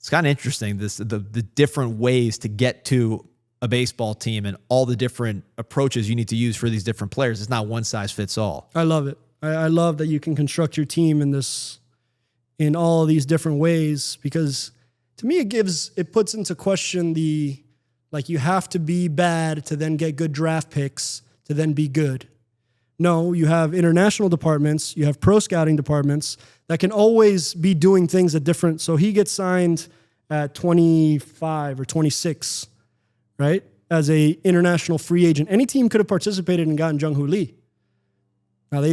It's kind of interesting, the different ways to get to a baseball team and all the different approaches you need to use for these different players. It's not one size fits all. I love it. I love that you can construct your team in all of these different ways, because to me it puts into question you have to be bad to then get good draft picks to then be good. No, you have international departments, you have pro scouting departments that can always be doing things at different. So he gets signed at 25 or 26, right? As a international free agent. Any team could have participated and gotten Jung-Hoo Lee. Now they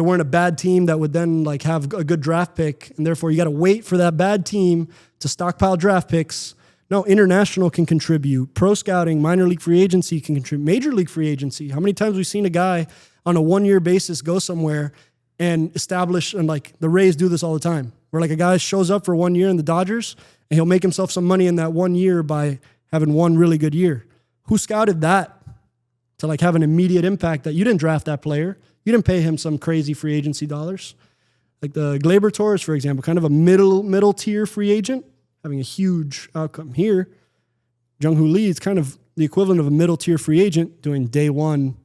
weren't a bad team that would then have a good draft pick, and therefore you got to wait for that bad team to stockpile draft picks. No, international can contribute. Pro scouting, minor league free agency can contribute. Major league free agency. How many times we've seen a guy on a 1-year basis go somewhere and establish, and the Rays do this all the time, where a guy shows up for 1 year in the Dodgers and he'll make himself some money in that 1 year by having one really good year. Who scouted that to have an immediate impact that you didn't draft that player? You didn't pay him some crazy free agency dollars. Like the Gleyber Torres, for example, kind of a middle tier free agent, having a huge outcome here. Jung-Hoo Lee is kind of the equivalent of a middle tier free agent doing day one,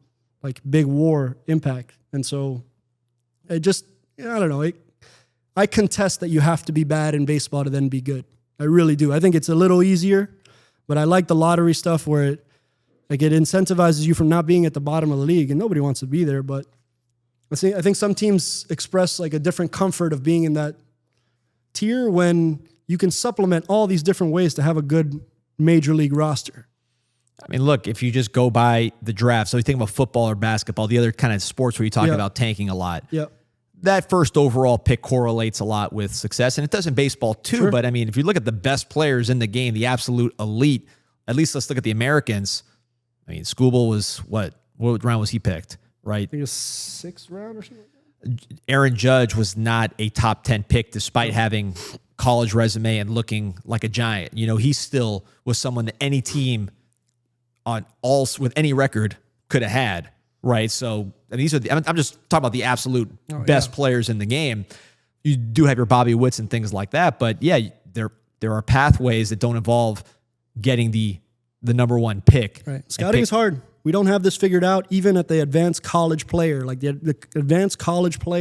big war impact. And so I don't know. I contest that you have to be bad in baseball to then be good. I really do. I think it's a little easier, but I like the lottery stuff where it incentivizes you from not being at the bottom of the league, and nobody wants to be there. But I think some teams express a different comfort of being in that tier when you can supplement all these different ways to have a good major league roster. I mean, look, if you just go by the draft, so you think about football or basketball, the other kind of sports where you talk about tanking a lot. Yep. That first overall pick correlates a lot with success, and it does in baseball too. Sure. But I mean, if you look at the best players in the game, the absolute elite, at least let's look at the Americans. I mean, Skubal was what round was he picked, right? I think it was 6th round or something like that. Aaron Judge was not a top 10 pick despite having college resume and looking like a giant. He still was someone that any team with any record could have had, right? So and I'm just talking about the absolute best players in the game. You do have your Bobby Witts and things like that, but yeah, there are pathways that don't involve getting the number one pick. Right. Scouting is hard. We don't have this figured out even at the advanced college player. The advanced college player